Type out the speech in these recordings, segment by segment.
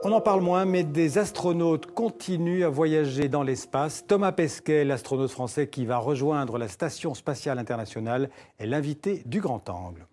On en parle moins, mais des astronautes continuent à voyager dans l'espace. Thomas Pesquet, l'astronaute français qui va rejoindre la Station spatiale internationale, est l'invité du Grand Angle.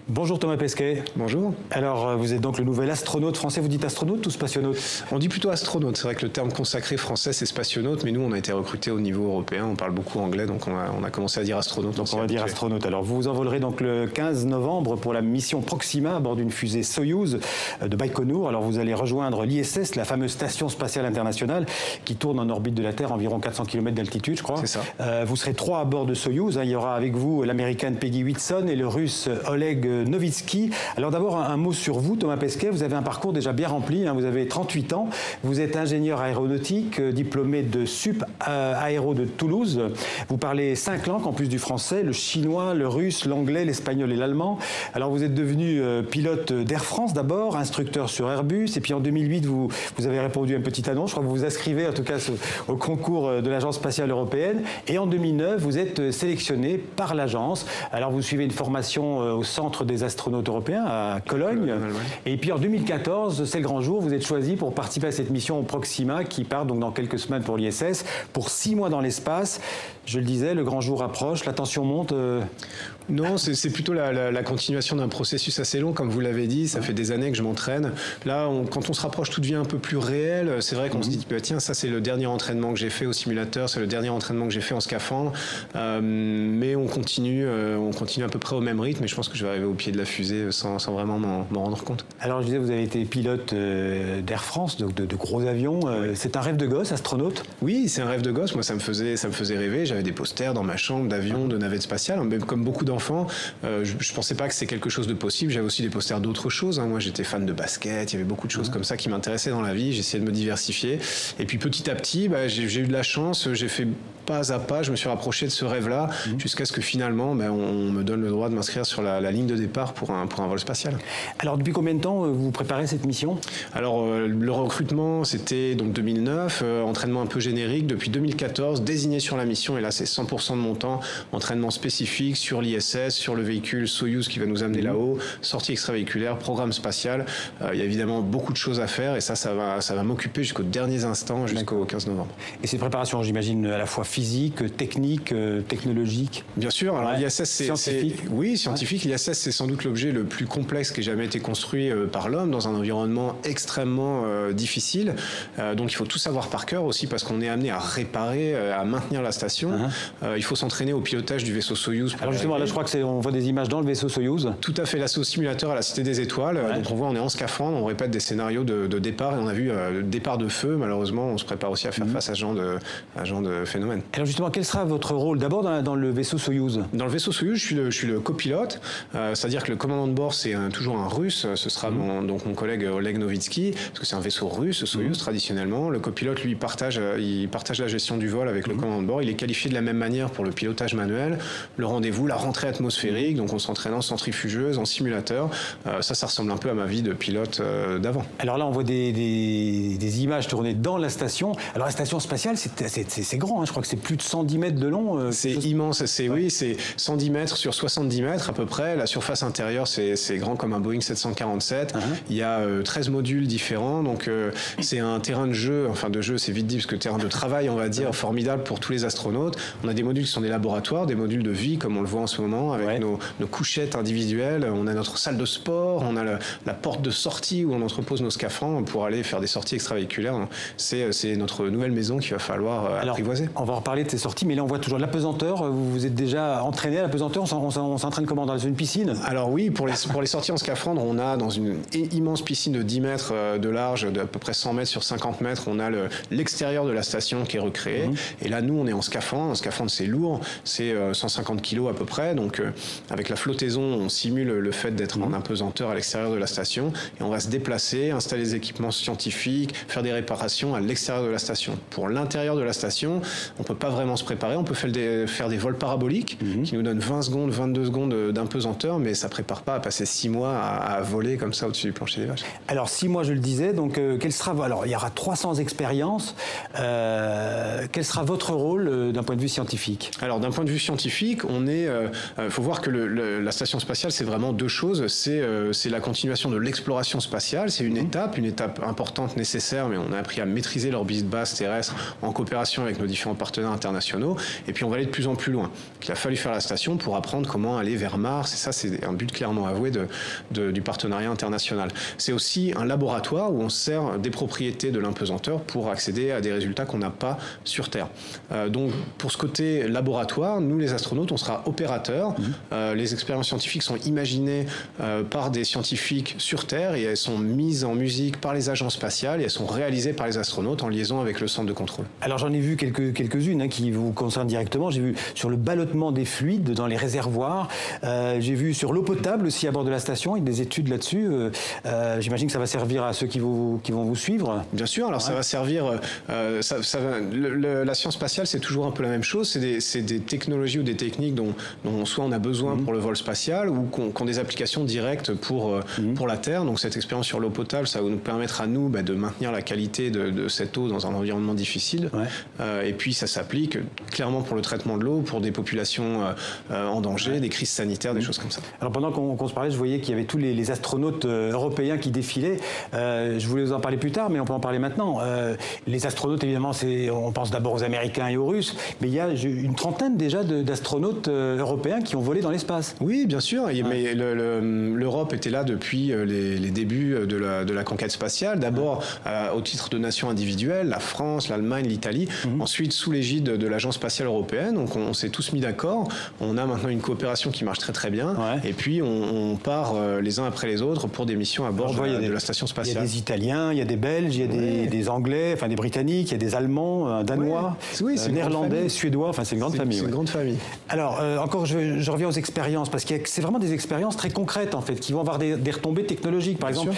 Bonjour Thomas Pesquet. Bonjour. Alors, vous êtes donc le nouvel astronaute français. Vous dites astronaute ou spationaute? On dit plutôt astronaute. C'est vrai que le terme consacré français, c'est spationaute, mais nous, on a été recrutés au niveau européen. On parle beaucoup anglais, donc on a commencé à dire astronaute. Donc on va dire astronaute. Alors, vous envolerez donc le 15 novembre pour la mission Proxima à bord d'une fusée Soyouz de Baïkonour. Alors, vous allez rejoindre l'ISS, la fameuse Station spatiale internationale, qui tourne en orbite de la Terre, environ 400 km d'altitude, je crois. C'est ça. Vous serez 3 à bord de Soyouz. Il y aura avec vous l'américaine Peggy Whitson et le russe Oleg Novitsky. Alors d'abord, un mot sur vous, Thomas Pesquet. Vous avez un parcours déjà bien rempli. Vous avez 38 ans. Vous êtes ingénieur aéronautique, diplômé de Sup Aéro de Toulouse. Vous parlez 5 langues en plus du français, le chinois, le russe, l'anglais, l'espagnol et l'allemand. Alors vous êtes devenu pilote d'Air France d'abord, instructeur sur Airbus. Et puis en 2008, vous avez répondu à une petite annonce. Je crois que vous vous inscrivez en tout cas au concours de l'Agence spatiale européenne. Et en 2009, vous êtes sélectionné par l'agence. Alors vous suivez une formation au Centre des astronautes européens à Cologne. Et puis en 2014, c'est le grand jour, vous êtes choisi pour participer à cette mission Proxima qui part donc dans quelques semaines pour l'ISS, pour 6 mois dans l'espace. Je le disais, le grand jour approche, la tension monte. Non, c'est plutôt la continuation d'un processus assez long, comme vous l'avez dit. Ça fait des années que je m'entraîne. Là, quand on se rapproche, tout devient un peu plus réel. C'est vrai qu'on se dit, tiens, ça c'est le dernier entraînement que j'ai fait au simulateur, c'est le dernier entraînement que j'ai fait en scaphandre. Mais on continue à peu près au même rythme. Et je pense que je vais arriver au pied de la fusée sans vraiment m'en rendre compte. Alors, je disais, vous avez été pilote d'Air France, donc de gros avions. C'est un rêve de gosse, astronaute? Oui, c'est un rêve de gosse. Moi, ça me faisait rêver. J'avais des posters dans ma chambre d'avions, de navettes spatiales. Même comme beaucoup d'enfants, je pensais pas que c'était quelque chose de possible. J'avais aussi des posters d'autres choses. Moi, j'étais fan de basket. Il y avait beaucoup de choses comme ça qui m'intéressaient dans la vie. J'essayais de me diversifier. Et puis, petit à petit, j'ai eu de la chance. J'ai fait pas à pas, je me suis rapproché de ce rêve-là, jusqu'à ce que finalement, on me donne le droit de m'inscrire sur la ligne de départ pour un vol spatial. Alors, depuis combien de temps vous préparez cette mission? Alors, le recrutement, c'était donc 2009, entraînement un peu générique. Depuis 2014, désigné sur la mission, et là, c'est 100% de mon temps, entraînement spécifique sur l'ISS, sur le véhicule Soyouz qui va nous amener là-haut, sortie extravéhiculaire, programme spatial. Il y a évidemment beaucoup de choses à faire, et ça va m'occuper jusqu'aux derniers instants, jusqu'au 15 novembre. Et ces préparations, j'imagine, à la fois physique, technique, technologique? Bien sûr. Alors l'ISS, c'est scientifique. Oui, scientifique. L'ISS, c'est sans doute l'objet le plus complexe qui ait jamais été construit par l'homme dans un environnement extrêmement difficile. Donc il faut tout savoir par cœur aussi parce qu'on est amené à réparer, à maintenir la station. Il faut s'entraîner au pilotage du vaisseau Soyouz. Alors justement, là, je crois on voit des images dans le vaisseau Soyouz. Tout à fait. Là, c'est au simulateur à la Cité des Étoiles. Donc on voit, on est en scaphandre, on répète des scénarios de départ et on a vu départ de feu. Malheureusement, on se prépare aussi à faire face à ce genre de phénomène. Alors justement, quel sera votre rôle d'abord dans le vaisseau Soyouz? Dans le vaisseau Soyouz, je suis le copilote, c'est-à-dire que le commandant de bord, c'est toujours un russe, ce sera mon collègue Oleg Novitsky, parce que c'est un vaisseau russe, Soyouz, traditionnellement. Le copilote, lui, partage la gestion du vol avec le commandant de bord. Il est qualifié de la même manière pour le pilotage manuel, le rendez-vous, la rentrée atmosphérique, donc on s'entraîne en centrifugeuse, en simulateur. Ça ressemble un peu à ma vie de pilote d'avant. Alors là, on voit des images tournées dans la station. Alors la station spatiale, c'est grand, je crois que c'est plus de 110 mètres de long. C'est immense, oui, c'est 110 mètres sur 70 mètres à peu près. La surface intérieure, c'est grand comme un Boeing 747. Il y a 13 modules différents, donc c'est un terrain de jeu, c'est vite dit, parce que terrain de travail, on va dire, formidable pour tous les astronautes. On a des modules qui sont des laboratoires, des modules de vie, comme on le voit en ce moment, avec nos couchettes individuelles. On a notre salle de sport, on a la porte de sortie où on entrepose nos scaphandres pour aller faire des sorties extravéhiculaires. C'est notre nouvelle maison qu'il va falloir apprivoiser. On va en reparler de ces sorties, mais là on voit toujours l'apesanteur. Vous êtes déjà entraîné à l'apesanteur? On s'entraîne comment? Dans une piscine? Alors oui, pour les sorties en scaphandre, on a dans une immense piscine de 10 mètres de large, d'à peu près 100 mètres sur 50 mètres, on a l'extérieur de la station qui est recréé. Et là, nous, on est en scaphandre. Un scaphandre, c'est lourd, c'est 150 kilos à peu près. Donc avec la flottaison, on simule le fait d'être en apesanteur à l'extérieur de la station. Et on va se déplacer, installer des équipements scientifiques, faire des réparations à l'extérieur de la station. Pour l'intérieur de la station, on peut pas vraiment se préparer. On peut faire des vols paraboliques qui nous donnent 20 secondes, 22 secondes d'impesanteur, mais ça prépare pas à passer 6 mois à voler comme ça au-dessus du plancher des vaches. Alors 6 mois, je le disais, donc quel sera... Alors il y aura 300 expériences. Quel sera votre rôle d'un point de vue scientifique? Alors d'un point de vue scientifique, faut voir que la station spatiale, c'est vraiment deux choses. C'est la continuation de l'exploration spatiale, c'est une étape importante, nécessaire, mais on a appris à maîtriser l'orbite basse terrestre en coopération avec nos différents partenaires internationaux. Et puis on va aller de plus en plus loin. Il a fallu faire la station pour apprendre comment aller vers Mars. Et ça, c'est un but clairement avoué du partenariat international. C'est aussi un laboratoire où on sert des propriétés de l'impesanteur pour accéder à des résultats qu'on n'a pas sur Terre. Donc pour ce côté laboratoire, nous les astronautes, on sera opérateurs. Les expériences scientifiques sont imaginées par des scientifiques sur Terre et elles sont mises en musique par les agences spatiales et elles sont réalisées par les astronautes en liaison avec le centre de contrôle. Alors j'en ai vu quelques-unes qui vous concernent directement. J'ai vu sur le ballottement des fluides dans les réservoirs. J'ai vu sur l'eau potable aussi à bord de la station. Il y a des études là-dessus. J'imagine que ça va servir à ceux qui vont vous suivre. Bien sûr. Alors ça va servir. La science spatiale, c'est toujours un peu la même chose. C'est des technologies ou des techniques dont soit on a besoin pour le vol spatial ou qu'on des applications directes pour la Terre. Donc cette expérience sur l'eau potable, ça va nous permettre à nous de maintenir la qualité de cette eau dans un environnement difficile. Et puis ça s'applique clairement pour le traitement de l'eau, pour des populations en danger, des crises sanitaires, des choses comme ça. Alors pendant qu'on se parlait, je voyais qu'il y avait tous les astronautes européens qui défilaient. Je voulais vous en parler plus tard, mais on peut en parler maintenant. Les astronautes, évidemment, on pense d'abord aux Américains et aux Russes, mais il y a une trentaine déjà d'astronautes européens qui ont volé dans l'espace. Oui, bien sûr. Mais l'Europe était là depuis les débuts de la conquête spatiale. D'abord au titre de nations individuelles, la France, l'Allemagne, l'Italie. Ensuite, sous l'égide de l'Agence spatiale européenne. Donc on s'est tous mis d'accord. On a maintenant une coopération qui marche très très bien. Et puis on part les uns après les autres pour des missions à bord de la station spatiale. Il y a des Italiens, il y a des Belges, il y a des Anglais, enfin des Britanniques, il y a des Allemands, Danois, Néerlandais, Suédois. Enfin c'est une grande famille. C'est une grande famille. Alors encore, je reviens aux expériences parce que c'est vraiment des expériences très concrètes en fait qui vont avoir des retombées technologiques. Par exemple,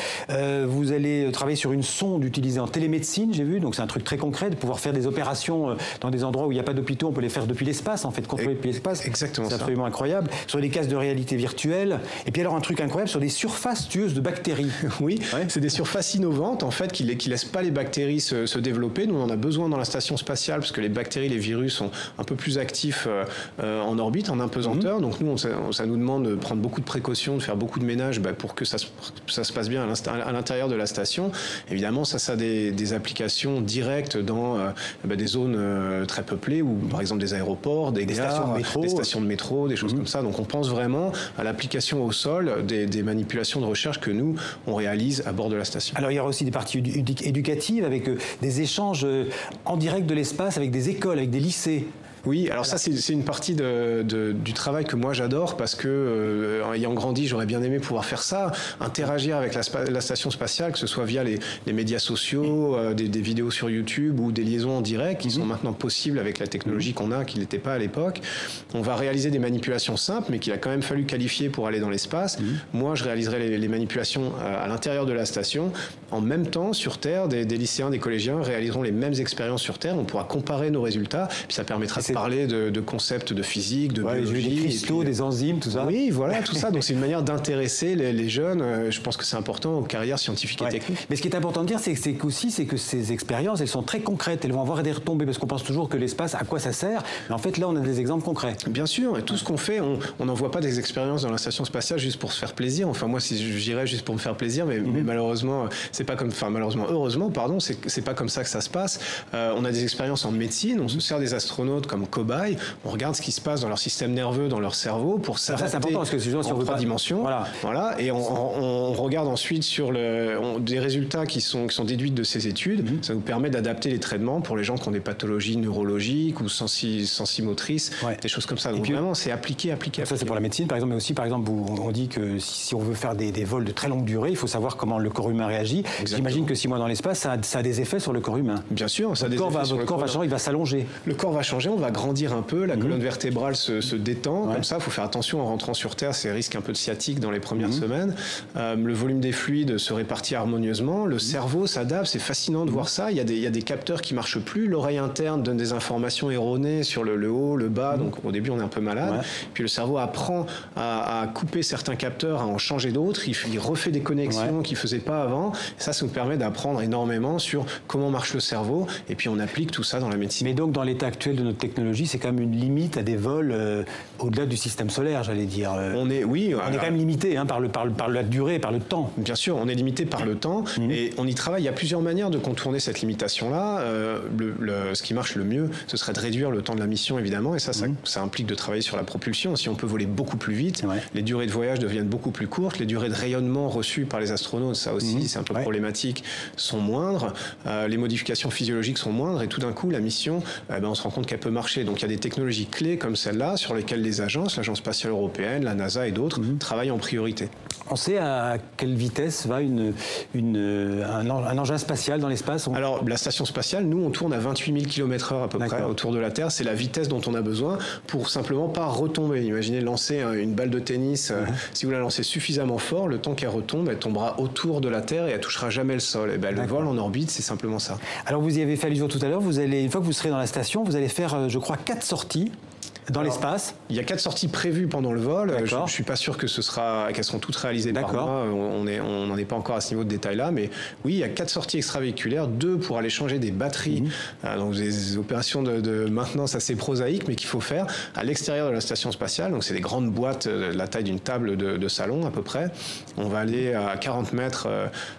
vous allez travailler sur une sonde utilisée en télémédecine, j'ai vu. Donc c'est un truc très concret de pouvoir faire des opérations dans des endroits où il n'y a pas d'hôpitaux. On peut les faire depuis l'espace en fait, contrôler depuis l'espace. Exactement. C'est absolument incroyable. Sur des casques de réalité virtuelle. Et puis alors un truc incroyable sur des surfaces tueuses de bactéries. Oui, c'est des surfaces innovantes en fait qui laissent pas les bactéries se développer. Nous on en a besoin dans la station spatiale parce que les bactéries, les virus sont un peu plus actifs en orbite, en impesanteur. Donc nous ça nous demande de prendre beaucoup de précautions, de faire beaucoup de ménage pour que ça se passe bien à l'intérieur de la station. Évidemment ça a des applications directes dans des zones très peuplées ou par exemple des aéroports, des gares, des stations de métro, des choses comme ça. Donc on pense vraiment à l'application au sol des manipulations de recherche que nous on réalise à bord de la station. Alors il y aura aussi des parties éducatives avec des échanges en direct de l'espace avec des écoles, avec des lycées. Oui, alors ça c'est une partie du travail que moi j'adore parce que ayant grandi, j'aurais bien aimé pouvoir faire ça, interagir avec la station spatiale, que ce soit via les médias sociaux, des vidéos sur YouTube ou des liaisons en direct qui sont maintenant possibles avec la technologie qu'on a, qui n'était pas à l'époque. On va réaliser des manipulations simples, mais qu'il a quand même fallu qualifier pour aller dans l'espace. Moi, je réaliserai les manipulations à l'intérieur de la station. En même temps, sur Terre, des lycéens, des collégiens réaliseront les mêmes expériences sur Terre. On pourra comparer nos résultats, puis ça permettra de parler de concepts de physique, de biologie. Des cristaux, des enzymes, tout ça. Oui, voilà, tout ça. Donc c'est une manière d'intéresser les jeunes. Je pense que c'est important aux carrières scientifiques et techniques. Mais ce qui est important de dire, c'est que ces expériences, elles sont très concrètes. Elles vont avoir des retombées, parce qu'on pense toujours que l'espace, à quoi ça sert. Mais en fait, là, on a des exemples concrets. Bien sûr. Et tout ce qu'on fait, on n'envoie pas des expériences dans la station spatiale juste pour se faire plaisir. Enfin, moi, si j'irais juste pour me faire plaisir, mais malheureusement, c'est pas comme... Enfin, malheureusement, heureusement, pardon, c'est pas comme ça que ça se passe. On a des expériences en médecine. On se sert des astronautes comme cobayes. On regarde ce qui se passe dans leur système nerveux, dans leur cerveau, pour s'adapter. Ça, c'est important parce que si on veut 3 dimensions. Voilà. Et on regarde ensuite sur des résultats qui sont déduits de ces études. Ça nous permet d'adapter les traitements pour les gens qui ont des pathologies neurologiques ou sensimotrices, des choses comme ça. Donc vraiment, c'est appliqué. Ça, c'est pour la médecine, par exemple. Mais aussi, par exemple, on dit que si on veut faire des vols de très longue durée, il faut savoir comment le corps humain réagit. J'imagine que 6 mois dans l'espace, ça a des effets sur le corps humain. Bien sûr, ça a des effets sur le corps. Votre corps va changer, il va s'allonger. Le corps va changer, on va grandir un peu, la colonne vertébrale se détend, comme ça, il faut faire attention en rentrant sur Terre, c'est risque un peu de sciatique dans les premières semaines. Le volume des fluides se répartit harmonieusement, le cerveau s'adapte, c'est fascinant de voir ça. Il y a des capteurs qui marchent plus, l'oreille interne donne des informations erronées sur le haut, le bas, donc au début on est un peu malade. Puis le cerveau apprend à couper certains capteurs, à en changer d'autres, il refait des connexions qu'il ne faisait pas avant. Et ça nous permet d'apprendre énormément sur comment marche le cerveau, et puis on applique tout ça dans la médecine. Mais donc dans l'état actuel de notre technologie, c'est quand même une limite à des vols au-delà du système solaire, j'allais dire. On est quand même limité par la durée, par le temps. Bien sûr, on est limité par le temps, et on y travaille. Il y a plusieurs manières de contourner cette limitation-là. Ce qui marche le mieux, ce serait de réduire le temps de la mission, évidemment, et ça implique de travailler sur la propulsion. Si on peut voler beaucoup plus vite, les durées de voyage deviennent beaucoup plus courtes, les durées de rayonnement reçues par les astronautes, ça aussi c'est un peu problématique, sont moindres, les modifications physiologiques sont moindres, et tout d'un coup la mission, on se rend compte qu'elle peut marcher. Donc il y a des technologies clés comme celle-là sur lesquelles les agences, l'Agence spatiale européenne, la NASA et d'autres travaillent en priorité. On sait à quelle vitesse va un engin spatial dans l'espace? Alors, la station spatiale, nous, on tourne à 28 000 km/h à peu près autour de la Terre. C'est la vitesse dont on a besoin pour simplement pas retomber. Imaginez lancer une balle de tennis. Si vous la lancez suffisamment fort, le temps qu'elle retombe, elle tombera autour de la Terre et elle touchera jamais le sol. Et le vol en orbite, c'est simplement ça. Alors, vous y avez fait allusion tout à l'heure. Une fois que vous serez dans la station, vous allez faire, je crois, 4 sorties. Dans l'espace? Il y a 4 sorties prévues pendant le vol. Je ne suis pas sûr qu'elles seront toutes réalisées par moi. On n'en est pas encore à ce niveau de détail-là. Mais oui, il y a 4 sorties extravéhiculaires, 2 pour aller changer des batteries. Donc des opérations de maintenance assez prosaïques, mais qu'il faut faire à l'extérieur de la station spatiale. Donc c'est des grandes boîtes de la taille d'une table de salon à peu près. On va aller à 40 mètres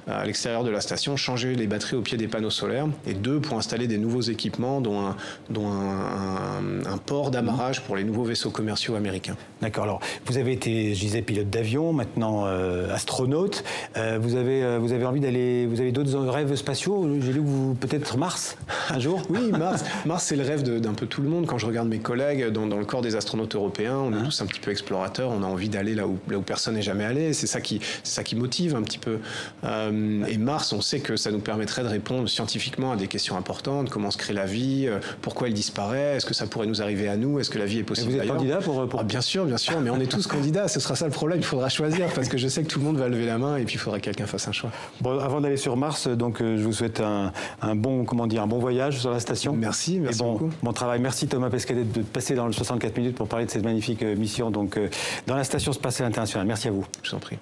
à l'extérieur de la station, changer les batteries au pied des panneaux solaires. Et 2 pour installer des nouveaux équipements, dont un port d'amarrage pour les nouveaux vaisseaux commerciaux américains. D'accord. Alors, vous avez été, je disais, pilote d'avion, maintenant astronaute. Vous avez envie d'aller... Vous avez d'autres rêves spatiaux? J'ai lu que vous... Peut-être Mars, un jour? Oui, Mars, c'est le rêve d'un peu tout le monde. Quand je regarde mes collègues dans le corps des astronautes européens, on est tous un petit peu explorateurs. On a envie d'aller là où personne n'est jamais allé. C'est ça qui motive un petit peu. Et Mars, on sait que ça nous permettrait de répondre scientifiquement à des questions importantes. Comment se crée la vie? Pourquoi elle disparaît? Est-ce que ça pourrait nous arriver à nous? Est-ce que la vie est possible? Et vous êtes candidat pour... Bien sûr, mais on est tous candidats. Ce sera ça le problème. Il faudra choisir parce que je sais que tout le monde va lever la main et puis il faudra que quelqu'un fasse un choix. Bon, avant d'aller sur Mars, donc je vous souhaite un bon voyage sur la station. Merci beaucoup. Bon travail. Merci Thomas Pesquet de passer dans le 64 minutes pour parler de cette magnifique mission donc dans la station spatiale internationale. Merci à vous. Je vous en prie.